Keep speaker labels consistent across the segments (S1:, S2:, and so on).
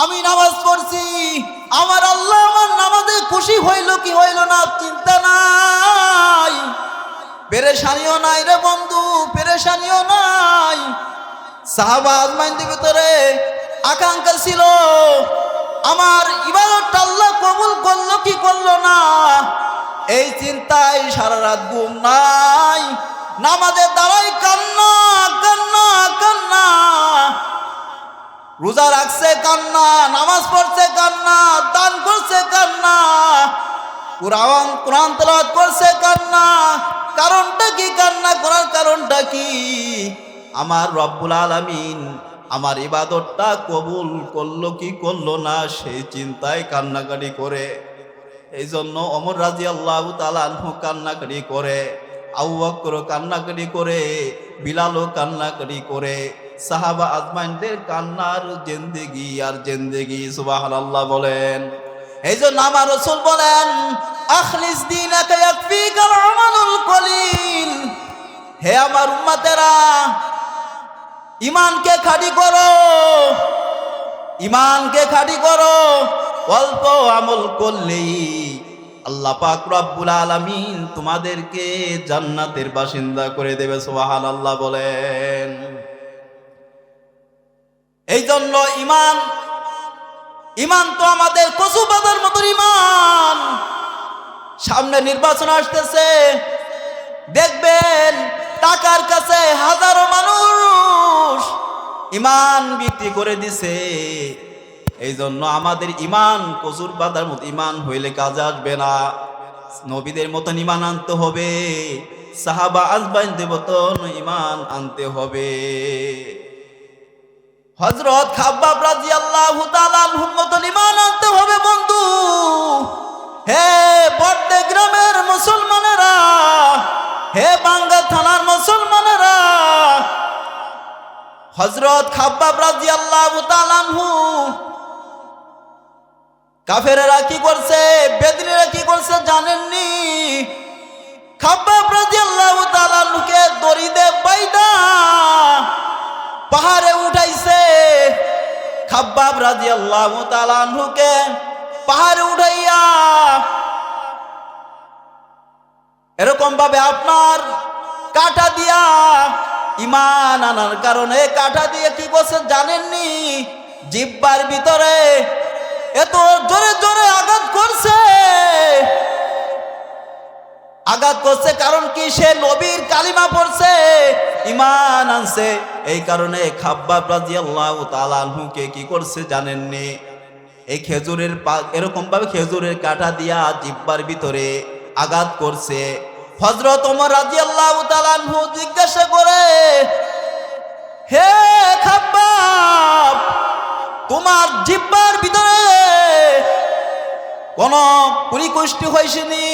S1: আমি নামাজ পড়ছি, আমার আল্লাহ আমার নামাজে খুশি হইল কি হইল না চিন্তা নাই, পেরেশানিও নাই রে বন্ধু, পেরেশানিও নাই। সাহাবা আজমাইনদের ভিতরে আকাঙ্ক্ষা ছিল আমার ইবাদতটা আল্লাহ কবুল করলো কি করলো না, এই চিন্তায় সারা রাত ঘুম নাই, নামাজের দ্বারাই কান্না কান্না কান্না, রোজা রাখছে কান্না, নামাজ পড়ছে কান্না, দান করছে কান্না, কোরআন তেলাওয়াত করছে কান্না। কারণটা কি? কান্না করার কারণটা কি? আমার রব্বুল আলামিন আমার ইবাদতটা কবুল করলো কি করলো না সেই চিন্তায় কান্নাকাটি করে। এই জন্য ওমর রাদিয়াল্লাহু তাআলা আনহু কান্নাকাটি করে, আবু বকর কান্নাকাটি করে, বিলালও কান্নাকাটি করে। সাহাবা আজমাইনদের কান্নার জিন্দেগি আর জিন্দেগি, সুবহানাল্লাহ বলেন। এই জন্য আমার রাসূল বলেন, আখলিস দীনাকা ইয়াকফিকাল আমালুল কলিল। হে আমার উম্মতেরা, ইমানকে খাঁটি করো, ইমানকে খাঁটি করো। অল্প আমল করলেই আল্লাহ পাক রব্বুল আলামিন তোমাদেরকে জান্নাতের বাসিন্দা করে দেবে, সুবহানাল্লাহ বলেন। এই জন্য ইমান, ইমান তো আমাদের কচু পাতার মতো ইমান। সামনে নির্বাচন আসতেছে, দেখবেন টাকার কাছে হাজারো মানুষ ইমান বিক্রি করে দিছে। এই জন্য আমাদের ইমান কচুর পাতার মতো ইমান হইলে কাজে আসবে না, নবীদের মতন ইমান আনতে হবে, সাহাবা আজমাইনদের মতন ইমান আনতে হবে। হযরত খাব্বাব রাদিয়াল্লাহু তাআলা আনহুর মতন ঈমান আনতে হবে বন্ধু। হে বড়দে গ্রামের মুসলমানেরা, হে বাঙ্গা থানার মুসলমানেরা, হযরত খাব্বাব রাদিয়াল্লাহু তাআলা আনহু কাফেররা কি করছে, বেদনীরা কি করছে জানেননি? খাব্বাব রাদিয়াল্লাহু তাআলা আনহুকে দড়িতে বাইধা পাহাড়ে উঠাইছে। খাব্বাব রাদিয়াল্লাহু তাআলা আনহুকে পাহাড়ে উঠাইয়া এরকম ভাবে আপনার কাটা দিয়া ঈমান আনার কারণে, কাটা দিয়ে কি করছে জানেননি? জিহ্বার ভিতরে এত জোরে জোরে আঘাত করছে, আঘাত করছে কারণ কি? সে নবীর কালিমা পড়ছে, ঈমান আনছে। এই কারণে খাব্বাব রাদিয়াল্লাহু তাআলা আনহুকে কি করছে জানেননি? এই খেজুরের এরকম ভাবে খেজুরের কাঁটা দিয়া জিহ্বার ভিতরে আঘাত করছে। হযরত ওমর রাদিয়াল্লাহু তাআলা আনহু জিজ্ঞাসা করে, হে খাব্বাব, তোমার জিহ্বার ভিতরে কোন পরিকুষ্টি হইছেনি,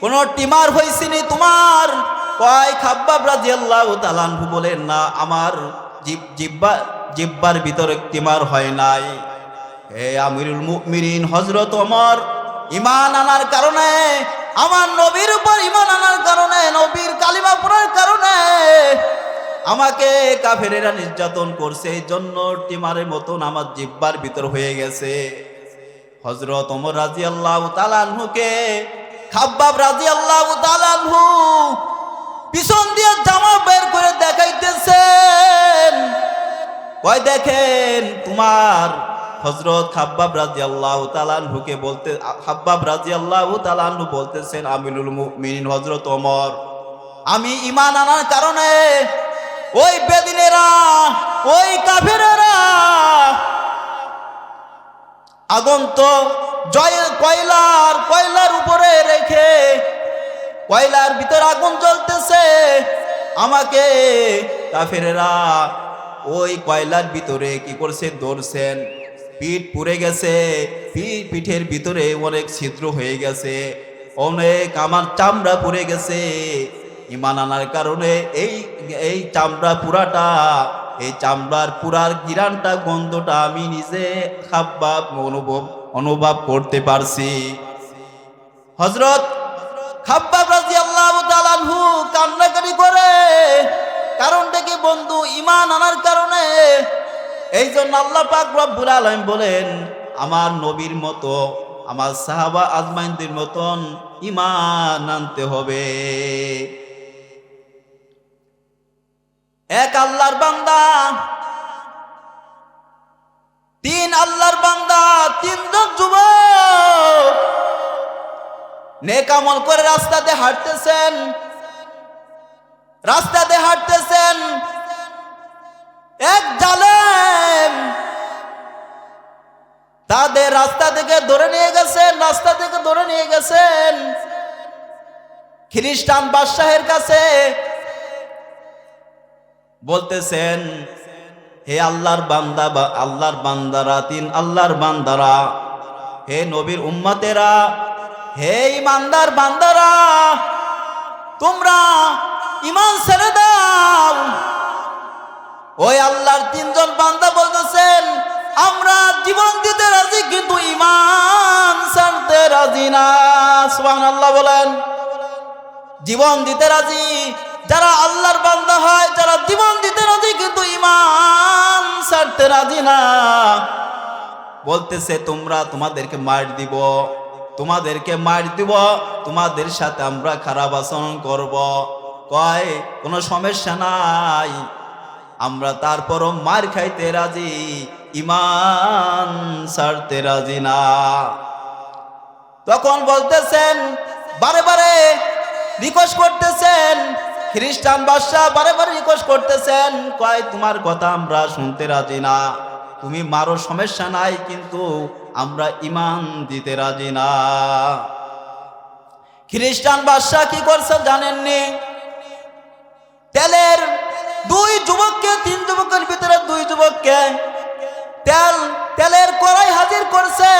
S1: কোন টিমার হইছেনি তোমার? কয় খাব্বাব রাদিয়াল্লাহু তাআলা আনহু বলেন, না, আমার জিহ্বার ভিতরে টিমার হয় নাই। হে আমিরুল মুমিনিন হযরত ওমর, ঈমান আনার কারণে, আমার নবীর উপর ঈমান আনার কারণে, নবীর কালিমা পড়ার কারণে আমাকে কাফেরেরা নির্যাতন করছে, এই জন্য টিমারের মতন আমার জিহ্বার ভিতর হয়ে গেছে। হযরত ওমর রাদিয়াল্লাহু তাআলা আনহুকে খাব্বাব রাদিয়াল্লাহু তাআলা আনহু পিছন দিয়ে জামা বের করে দেখাইতেছেন, কয় দেখেন তোমার। হযরত খাব্বাব রাদিয়াল্লাহু তাআলা আনহুকে বলতে, খাব্বাব রাদিয়াল্লাহু তাআলা আনহু বলতেছেন, আমিরুল মুমিনিন হযরত ওমর, আমি ঈমান আনার কারণে ওই বেদিনেরা, ওই কাফেরেরা আগুন তো কয়লার উপরে রেখে, কয়লার ভিতরে আগুন জ্বলতেছে, আমাকে কাফেরেরা ওই কয়লার ভিতরে কি করছে, ধরছেন, পিঠ পুড়ে গেছে, পিঠের ভিতরে অনেক ছিদ্র হয়ে গেছে, অনেক আমার চামড়া পুড়ে গেছে। ঈমান আনার কারণে এই চামড়া পুরাটা, এই চামড়ার পুরার গিরানটা, গন্ধটা আমি নিজে খাব্বাব অনুভব করতে পারছি। হযরত খাব্বাব রাদিয়াল্লাহু তাআলা আনহু কান্নাকাটি করে, কারণটা কি বন্ধু? ঈমান আনার কারণে এই জন্য আল্লাহ পাক রব্বুল আলামিন বলেন আমার নবীর মতো আমার সাহাবা আজমাইনদের মতন ঈমান আনতে হবে। এক আল্লাহর বান্দা, তিন আল্লাহর বান্দা, তিনজন যুবক নেক আমল করে রাস্তাতে হাঁটতেছেন। এক জালেম তাদের রাস্তা থেকে ধরে নিয়ে গেছেন খ্রিস্টান বাদশাহের কাছে। বলতেছেন হে আল্লাহর বান্দা বা আল্লাহর বান্দারা, তিন আল্লাহর বান্দারা, হে নবীর উম্মতেরা, হে ইমানদার বান্দারা, তোমরা ঈমান ছেড়ে দাও। ওই আল্লাহর তিনজন বান্দা বলতেছেন আমরা জীবন দিতে রাজি কিন্তু ঈমান ছাড়তে রাজি না। সুবহানাল্লাহ বলেন। জীবন দিতে রাজি যারা আল্লাহর বান্দা হয়, যারা জীবন দিতে রাজি কিন্তু ঈমান ছাড়তে রাজি না। বলতেছে তোমাদেরকে মার দিব, তোমাদের সাথে আমরা খারাপ আচরণ করব। কয় কোনো সমস্যা নাই, আমরা তারপরও মার খাইতে রাজি, ঈমান ছাড়তে রাজি না। তখন বলতেছেন বারে বারে রিকোয়েস্ট করতেছেন, খ্রিস্টান বাদশাহ বারে বারে রিকোয়েস্ট করতেছেন, কয় তোমার কথা আমরা শুনতে রাজি না, তুমি মারো সমস্যা নাই কিন্তু আমরা ঈমান দিতে রাজি না। খ্রিস্টান বাদশাহ কি করছে জানেননি? তেলের তিন যুবকের ভিতরে দুই যুবককে তেলের কড়াই হাজির করছে।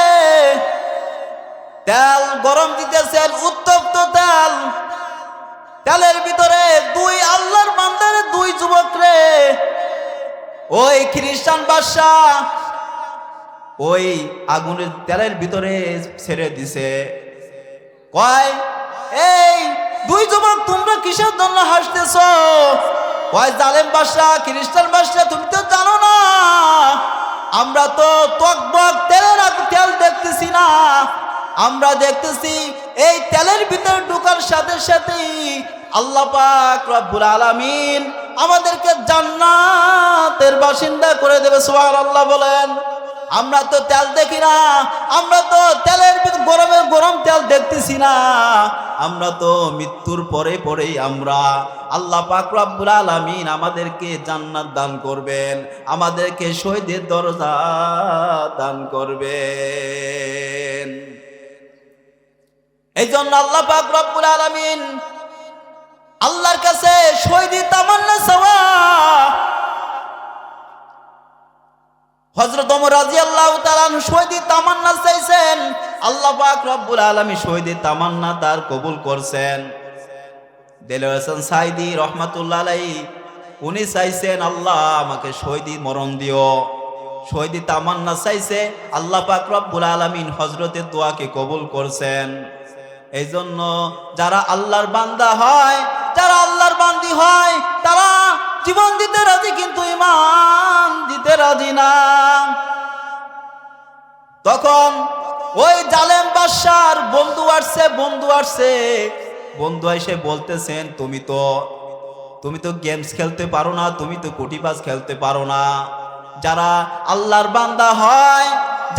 S1: তেল গরম দিতেছেন, উত্তপ্ত তেলের ভিতরে দুই আল্লাহর বান্দার দুই যুবকরে ওই খ্রিস্টান বাদশাহ ওই আগুনের তেলের ভিতরে ছেড়ে দিছে। কয় এই দুই যুবক তোমরা কিসের জন্য হাসতেছ? কয় জালেম বাদশাহ, খ্রিস্টান বাদশাহ তুমি তো জানো না আমরা তো টকবক তেল দেখতেছি না, আমরা দেখতেছি এই তেলের ভিতরে ঢোকার সাথে সাথেই আল্লাহ পাক রব্বুল আলামিন আমাদেরকে জান্নাতের বাসিন্দা করে দেবে। সুবহানাল্লাহ বলেন। আমরা তো তেল দেখি না, আমরা তো তেলের ভিতরে গরম তেল দেখতেছি না, আমরা তো মৃত্যুর পরেই আমরা আল্লাহ পাক রব্বুল আলামিন আমাদেরকে জান্নাত দান করবেন, আমাদেরকে শহীদের দরজা দান করবেন। এই জন্য আল্লাহ পাক রব্বুল আলামিন আল্লাহর কাছে শহীদি তামান্না চাওয়া। হযরত ওমর রাদিয়াল্লাহু তাআলা শহীদি তামান্না চাইছেন, আল্লাহ পাক রব্বুল আলামিন শহীদি তামান্না তার কবুল করছেন। দেলোয়ার হোসেন সাইদি রহমাতুল্লাহ আলাইহি উনি চাইছেন আল্লাহ আমাকে শহীদি মরণ দিও, শহীদি তামান্না চাইছে, আল্লাহ পাক রব্বুল আলামিন হযরতের দোয়াকে কবুল করছেন। এই জন্য যারা আল্লাহর বান্দা হয়, যারা আল্লাহর বান্দি হয়, তারা জীবন দিতে রাজি কিন্তু ঈমান দিতে রাজি না। তখন ওই জালেম বাদশার বন্ধু এসে বলতেছেন তুমি তো গেমস খেলতে পারো না, তুমি তো কুটিবাজ খেলতে পারো না। যারা আল্লাহর বান্দা হয়,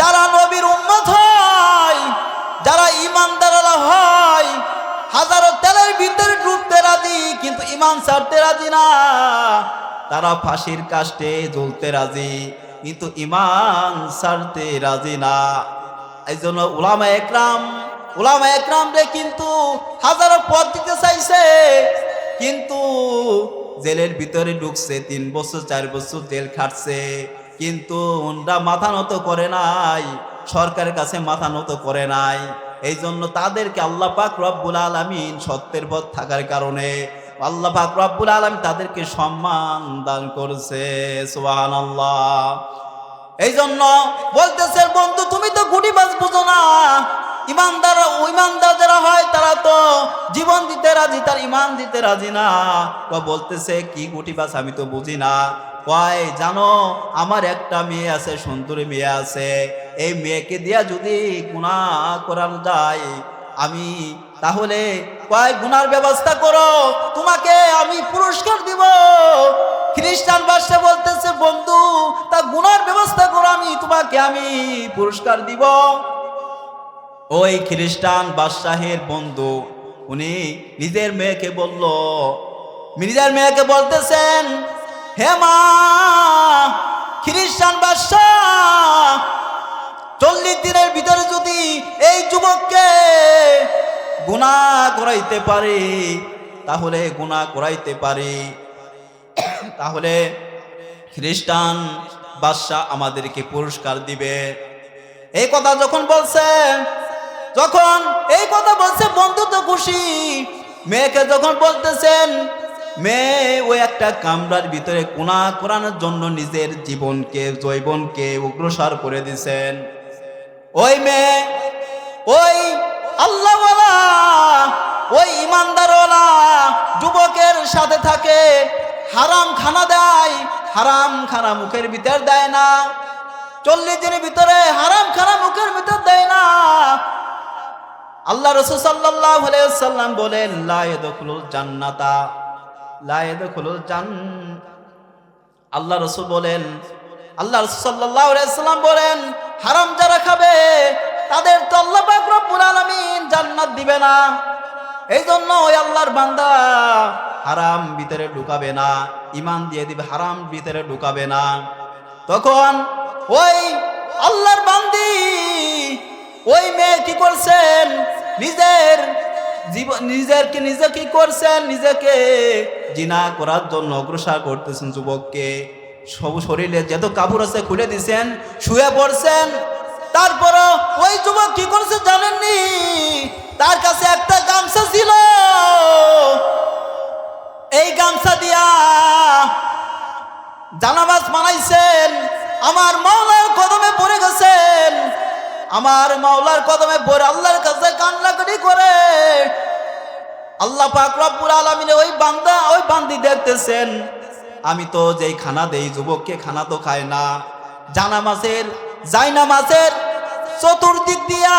S1: যারা নবীর উম্মত হয়, যারা ঈমানদার হয়, হাজারো তেলের ভিতরে ডুবতে রাজি কিন্তু ঈমান ছাড়তে রাজি না। তারা ফাঁসির কাস্টে ঝুলতে রাজি কিন্তু ঈমান ছাড়তে রাজি না। এই জন্য উলামা একরাম রে কিন্তু হাজারো পথ দিতে চাইছে, কিন্তু জেলের ভিতরে ঢুকছে, 3 বছর 4 বছর জেল খাটছে, কিন্তু ওনরা মাথা নত করে নাই, সরকারের কাছে মাথা নত করে নাই। এই জন্য তাদেরকে আল্লাহ পাক রব্বুল আলামিন সত্যের পথ থাকার কারণে আল্লাহ পাক রব্বুল আলামিন তাদেরকে সম্মান দান করেছে। সুবহানাল্লাহ। এই জন্য বলতেছে বন্ধু তুমি তো গুটিবাজ বুঝো না, ইমানদার যারা হয় তারা তো জীবন দিতে রাজি, তার ঈমান দিতে রাজি না। বলতেছে কি গুটিবাজ আমি তো বুঝি না, কয় জানো আমার একটা মেয়ে আছে, সুন্দরী মেয়ে আছে, এই মেয়েকে দিয়া যদি গুনাহ করানো যায় আমি তাহলে কয় গুনার ব্যবস্থা করো, তোমাকে আমি পুরস্কার দিব। খ্রিস্টান বাদশা বলতেছে বন্ধু তা গুনার ব্যবস্থা করো, আমি পুরস্কার দিব। ওই খ্রিস্টান বাদশাহের বন্ধু উনি নিজের মেয়েকে বলল, নিজের মেয়েকে বলতেছেন হে মা, খ্রিস্টান বাদশাহ 40 দিনের ভিতরে যদি এই যুবককে গুনাহ করাইতে পারি তাহলে খ্রিস্টান বাদশাহ আমাদেরকে পুরস্কার দিবে। এই কথা যখন এই কথা বলছে বন্ধু তো খুশি। মেয়েকে যখন বলতেছেন, মেয়ে ওই একটা কামরার ভিতরে গুনাহ করানোর জন্য নিজের যৌবনকে অগ্রসর করে দিছেন। ওই মেয়ে ওই আল্লাহওয়ালা ওই ইমানদারওয়ালা যুবকের সাথে থাকে, হারাম খানা দেয়, হারাম খানা মুখের ভিতর দেয় না, 40 দিনের ভিতরে হারাম খানা মুখের ভিতর দেয় না। আল্লাহ রাসূল সাল্লাল্লাহু আলাইহি ওয়াসাল্লাম বলেন লা ইয়াদখুলুল জান্নাতা, লা ইয়াদখুলুল আল্লাহ রাসূল সাল্লাল্লাহু আলাইহি ওয়াসাল্লাম বলেন হারাম যারা খাবে তাদের তো আল্লাহ পাক রব্বুল আলামিন জান্নাত দিবে না। এই জন্য ওই আল্লাহর বান্দা হারাম ভিতরে ঢুকাবে না, ঈমান দিয়ে দিবে, হারাম ভিতরে ঢুকাবে না। তখন ওই আল্লাহর বান্দি ওই মেয়ে কি করছেন, নিজেকে জিনা করার জন্য অগ্রসর করতেছেন। যুবককে সব শরীরে যত কাপড় আছে খুলে দিছেন, শুয়ে পড়ছেন। তারপরও ওই যুবক কি করছে জানেননি, তার কাছে একটা গামছা ছিল, এই গামছা দিয়া জানামাজ বানাইছেন, আমার মাওলার কদমে পড়ে গেছেন, আমার মাওলার কদমে পড়ে আল্লাহর কাছে কান্নাকাটি করে। আল্লাহ পাক রব্বুল আলামিন ওই বান্দি দেখতেছেন, আমি তো যেই খানা দেই যুবককে খানা তো খায় না, জায়নামাজের চতুর্দিক দিয়া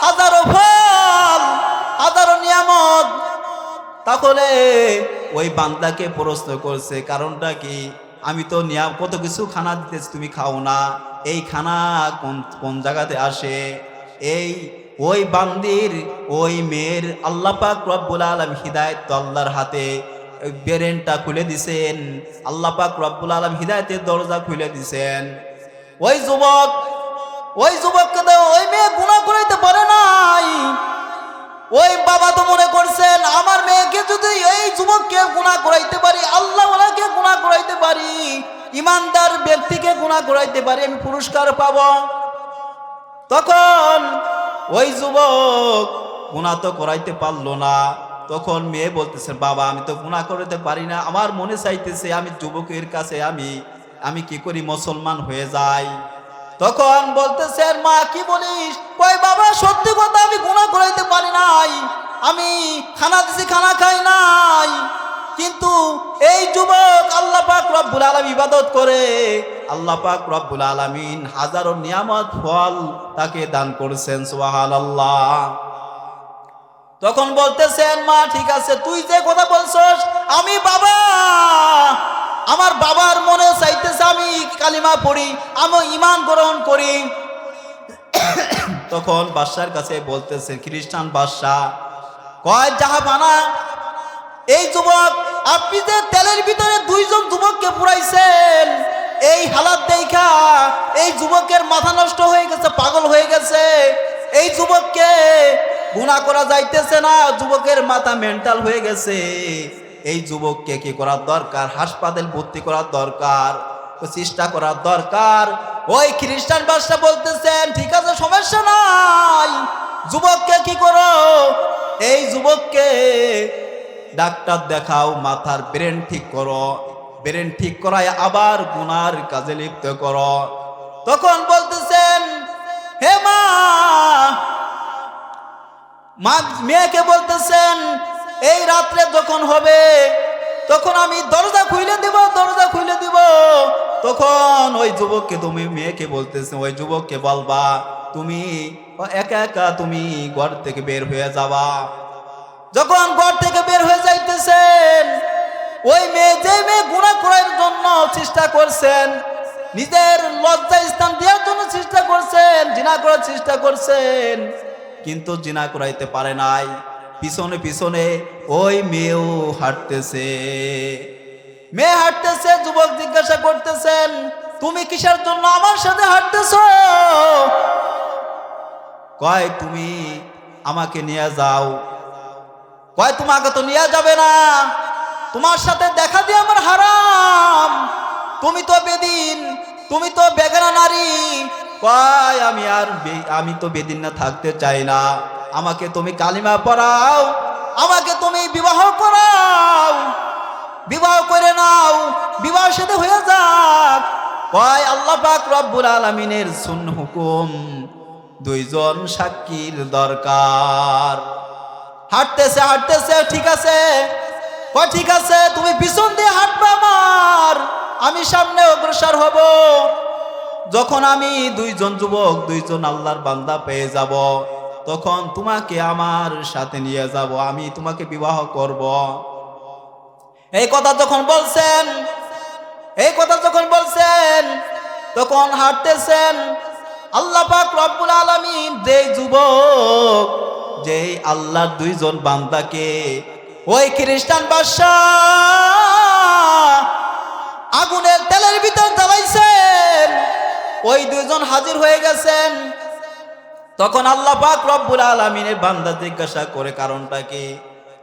S1: হাজারো ফল, হাজারো নিয়ামত। তাহলে ওই বান্দাকে প্রশ্ন করছে কারণটা কি, আমি তো কত কিছু খানা দিতেছি তুমি খাও না, এই খানা কোন জায়গাতে আসে? ওই বান্দির ওই মেয়ের আল্লাহ পাক রব্বুল আলামিন হিদায়াত তো আল্লাহর হাতে, ব্রেনটা খুলে দিছেন, আল্লাহ পাক রব্বুল আলামিন হিদায়াতের দরজা খুলে দিছেন। ওই যুবককে তো ওই মেয়ে গুনাহ করাইতে পারে নাই। ওই বাবা তো মনে করছেন আমার মেয়েকে যদি এই যুবককে গুনাহ করাইতে পারি, আল্লাহওয়ালাকে গুনাহ করাইতে পারি, ইমানদার ব্যক্তিকে গুনাহ করাইতে পারি, আমি পুরস্কার পাব। তখন ওই যুবক গুনাহ তো করাইতে পারলো না। তখন মেয়ে বলতেছে বাবা আমি তো গুনাহ করাইতে পারি না, আমার মনে চাইতেছে আমি যুবকের কাছে আমি কি করি মুসলমান হয়ে যাই। তখন বলতেছেন মা কি বলিস? কই বাবা সত্যি কথা, আমি গুনাহ করাইতে পারি নাই, আমি খানা দিছি খানা খাই নাই, কিন্তু এই যুবক আল্লাহ পাক রব্বুল আলামিন ইবাদত করে, আল্লাহ পাক রব্বুল আলামিন হাজারো নিয়ামত ফল তাকে দান করেছেন, সুবহানাল্লাহ। তখন বলতেছেন মা ঠিক আছে, তুই যে কথা বলছস আমি আমার বাবার মনে চাইতেছে আমি কালিমা পড়ি, আমি ঈমান গ্রহণ করি। তখন বাদশার কাছে বলতেছে খ্রিস্টান বাদশা, কয় জাহাপানা এই যুবক আপনি যে তেলের ভিতরে 2 জন যুবককে পুরাইছেন, এই হালাত দেখা এই যুবকের মাথা নষ্ট হয়ে গেছে, পাগল হয়ে গেছে। এই যুবককে গুনাহ করা যাইতেছে না, যুবকের মাথা মেন্টাল হয়ে গেছে। এই যুবককে কি করার দরকার? হাসপাতাল ভর্তি করার দরকার, চেষ্টা করার দরকার। ওই খ্রিস্টান বাদশা বলতেছেন ঠিক আছে সমস্যা নাই, যুবককে কি করো, এই যুবককে ডাক্তার দেখাও, মাথার ব্রেন ঠিক করো, ব্রেন ঠিক করায় আবার গুনার কাজে লিপ্ত করো। তখন বলতেছেন হে মা, মেয়েকে বলতেছেন এই রাত্রে যখন হবে তখন আমি দরজা খুলে দিব, দরজা খুলে দিব। তখন ওই যুবককে, তুমি মেয়েকে বলতেছে, ওই যুবককে বলবা তুমি একা একা তুমি ঘর থেকে বের হয়ে যাবা। যখন ঘর থেকে বের হয়ে যাইতেছেন, ওই মেয়ে, যে মেয়ে গুনাহ করার জন্য চেষ্টা করছেন, নিজের লজ্জা স্থান দেওয়ার জন্য চেষ্টা করছেন, জিনা করার চেষ্টা করছেন, কিন্তু জিনা করাইতে পারে নাই, পিছনে পিছনে ওই মেয়েও হাঁটতেছে। মেয়ে হাঁটতেছে, যুবক জিজ্ঞাসা করতেছেন তুমি কিসের জন্য আমার সাথে হাঁটতেছো? কয় তুমি আমাকে নিয়ে যাও। কয় তোমাকে তো নিয়ে যাবে না, তোমার সাথে দেখা দিয়ে আমার হারাম, তুমি তো বেদিন, তুমি তো বেগানা নারী। কয় আমি তো বেদিন না থাকতে চাই না, আমাকে তুমি কালিমা পড়াও, আমাকে তুমি বিবাহ করাও, বিবাহ করে নাও, বিবাহ সাথে হয়ে যাক। কয় আল্লাহ পাক রব্বুল আলামিনের সুন্নাহ হুকুম, দুইজন সাক্ষীর দরকার। হাঁটতেছে হাঁটতেছে, ঠিক আছে, কয় ঠিক আছে, তুমি পিছন দিয়ে হাঁটবা আমার, আমি সামনে অগ্রসর হব। যখন আমি দুইজন যুবক, দুইজন আল্লাহর বান্দা পেয়ে যাব, তখন তোমাকে আমার সাথে নিয়ে যাব, আমি তোমাকে বিবাহ করব। এই কথা যখন বলছেন, এই কথা যখন বলছেন, তখন হাঁটতেছেন। আল্লাহ পাক রব্বুল আলামিন যেই যুবক, যেই আল্লাহর দুইজন বান্দাকে ওই খ্রিস্টান বাদশাহ আগুনের তেলের ভিতর জ্বালাইছেন, ওই দুইজন হাজির হয়ে গেছেন। তখন আল্লাহ পাক রব্বুল আলামিনের বান্দা জিজ্ঞাসা করে কারণটা কি?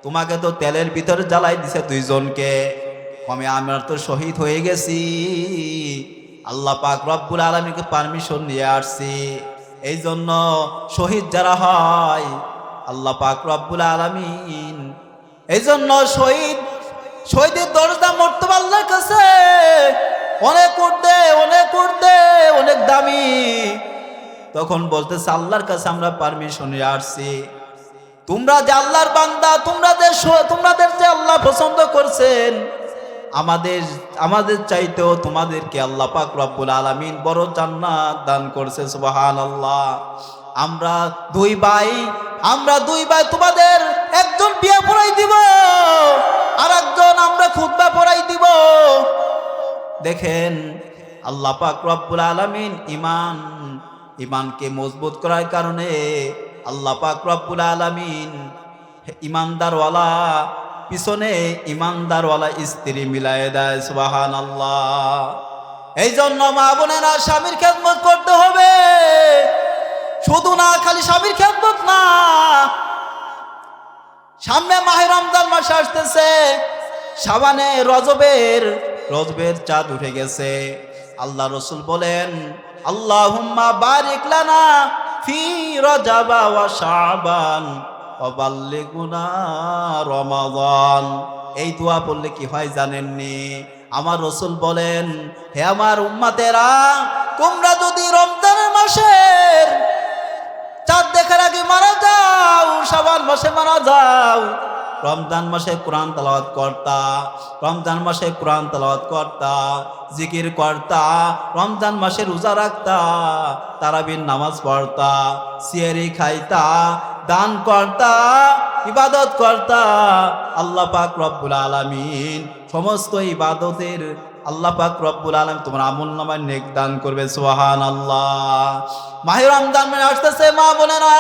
S1: তোমাকে তো তেলের ভিতরে জ্বালাই দিছে দুইজনকে। আমি আমরা তো শহীদ হয়ে গেছি, আল্লাহ পাক রব্বুল আলামিনকে পারমিশন নিয়ে আসছি, এই জন্য শহীদ যারা হয় আল্লাহ পাক রব্বুল আলামিন, এই জন্য শহীদের দরজা মর্তবা আল্লাহর কাছে অনেক উর্ধে, অনেক উর্ধে, অনেক দামি। তখন বলতেছে আল্লাহর কাছে আমরা পারমিশন নিয়ে আসছি, তোমরা যে আল্লাহর বান্দা, তোমাদের যে আল্লাহ পছন্দ করছেন, আমাদের চাইতেও তোমাদেরকে আল্লাহ পাক রব্বুল আলামিন বড় জান্নাত দান করছে। সুবহানাল্লাহ। আমরা দুই ভাই তোমাদের একজন বিয়ে পড়াই দিব, আর একজন আমরা খুতবা পড়াই দিব। দেখেন আল্লাহ পাক রব্বুল আলামিন ইমানকে মজবুত করার কারণে আল্লাহ পাক রব্বুল আলামিন ইমানদারওয়ালা পিছনে ইমানদারওয়ালা স্ত্রী মিলায়ে দেয়। সুবহানাল্লাহ। এই জন্য মা বোনেরা, স্বামীর খেদমত করতে হবে, শুধু না খালি স্বামীর খেদমত না। সামনে মাহে রমজান মাস আসতেছে, শাবানে রজবের চাঁদ উঠে গেছে। আল্লাহ রসুল বলেন আল্লাহুম্মা বারিক লানা ফি রজবা ওয়া শাবান ওয়া বাল্লিগুনা রমাদান। এই দোয়া পড়লে কি হয় জানেননি? আমার রসুল বলেন, হে আমার উম্মতেরা, তোমরা যদি রমজানের মাসের চাঁদ দেখার আগে মারা যাও, শাবান মাসে মারা যাও, রমজান মাসে কোরআন তেলাওয়াত করতা, রমজান মাসে কোরআন তেলাওয়াত করতা, জিকির করতা, রমজান মাসে রোজা রাখতা, তারাবির নামাজ পড়তা, সিয়ারি খাইতা, দান করতা, ইবাদত করতা, আল্লাহ পাক রব্বুল আলামিন সমস্ত ইবাদতের আল্লাহ পাক রব্বুল আলামিন তোমার আমলনামায় নেক দান করবে। সুবহানাল্লাহ। মাহে রমজান মাস আসতেছে, মা বোনেরা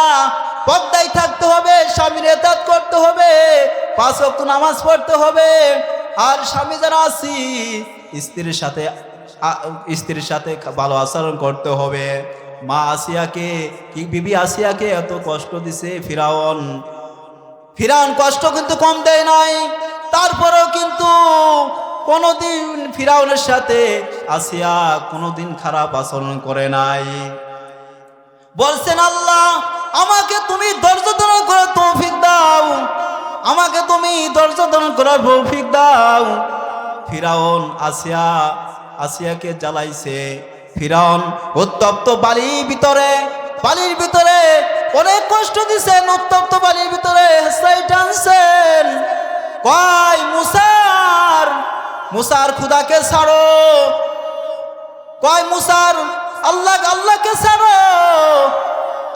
S1: পর্দায় থাকতে হবে, স্বামীর ইতাআত করতে হবে, 5 ওয়াক্ত নামাজ পড়তে হবে। আর স্বামী যারা আছি, স্ত্রীর সাথে ভালো আচরণ করতে হবে। মা আসিয়াকে, বিবি আসিয়াকে এত কষ্ট দিছে ফিরাউন কষ্ট কিন্তু কম দেয় নাই। তারপরেও কিন্তু কোনোদিন ফিরাউনের সাথে আসিয়া কোনোদিন খারাপ আচরণ করে নাই। বলছেন আল্লাহ, আমাকে তুমি ধৈর্য ধারণ করার তৌফিক দাও, আমাকে তুমি ধৈর্য ধারণ করার তৌফিক দাও। ফিরাউন আসিয়াকে জ্বালাইছে। ফিরাউন উত্তপ্ত বালির ভিতরে অনেক কষ্ট দিছেন, উত্তপ্ত বালির ভিতরে হেঁচড়াই টানছেন। কয় মুসার খুদাকে ছাড়ো, কয় মুসার আল্লাহকে ছাড়ো,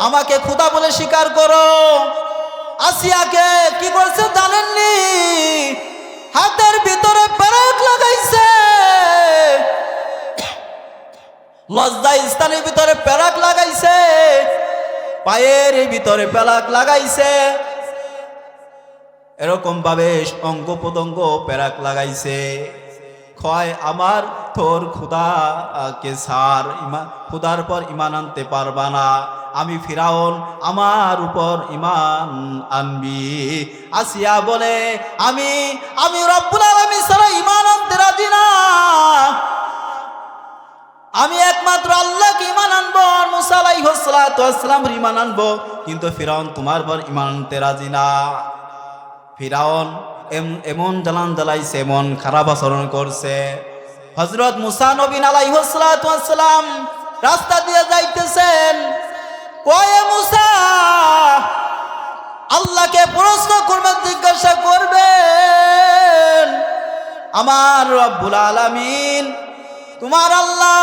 S1: আমাকে খুদা বলে স্বীকার করো। আসিয়াকে কি করছে জানেননি? হাতের ভিতরে পেরেক লাগাইছে, লজ্জা স্থানের ভিতরে পেরেক লাগাইছে, পায়ের ভিতরে পেরেক লাগাইছে, এরকম ভাবে অঙ্গ প্রত্যঙ্গ পেরেক লাগাইছে। কয় আমার তোর খুদাকে ছাড়, খুদার পর ইমান আনতে পারবা না। আমি ফিরাউন, আমার উপর ইমান আনবি। আসিয়া বলে আমি রব্বুল আলামিন ছাড়া ইমান আনতে রাজি না, আমি একমাত্র আল্লাহকে ইমান আনবো, মুসা আলাইহিস সালাতু ওয়াস সালামের ইমান আনবো, কিন্তু ফিরাউন তোমার পর ইমান আনতে রাজি না। ফিরাউন এমন জালান জ্বালাইছে, এমন খারাপ আচরণ করছে। হযরত মুসা নবী আলাইহিস সালাতু ওয়াস সালাম রাস্তা দিয়ে যাইতেছেন, কয় মুসা আল্লাহকে প্রশ্ন করবেন, জিজ্ঞাসা করবেন, আমার রব্বুল আলামিন তোমার আল্লাহ,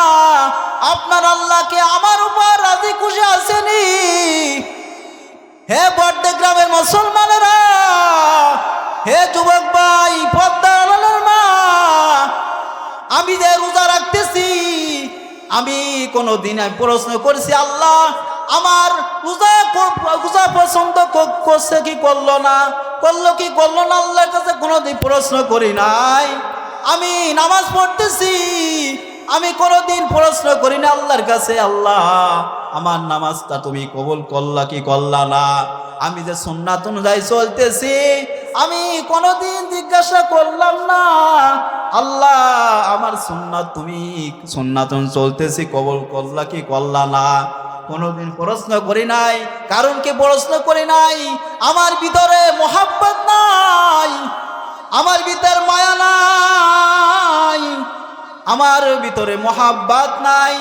S1: আপনার আল্লাহকে আমার উপর রাজি খুশি আছেনি? হে বড্ডে গ্রামের মুসলমানেরা, হে যুবক ভাই, পর্দার আড়ালের মা, আমি যে রোজা রাখতেছি, আমি কোনদিন প্রশ্ন করেছি আল্লাহ আমার রোজা পছন্দ করছে কি করলো না, আল্লাহর কাছে কোনোদিন প্রশ্ন করি নাই। আমি নামাজ পড়তেছি, আমি কোনোদিন প্রশ্ন করি না আল্লাহর কাছে, আল্লাহ আমার নামাজটা তুমি কবুল করলা কি করলা না। আমি যে সুন্নাত অনুযায়ী চলতেছি, আমি কোনোদিন জিজ্ঞাসা করলাম না আল্লাহ আমার সুন্নাত চলতেছি কবুল করলা কি করলা না। কোনোদিন প্রশ্ন করি নাই। কারণ কি প্রশ্ন করি নাই? আমার ভিতরে মোহাব্বত নাই, আমার ভিতরে মায়া নাই, আমার ভিতরে মোহাব্বত নাই।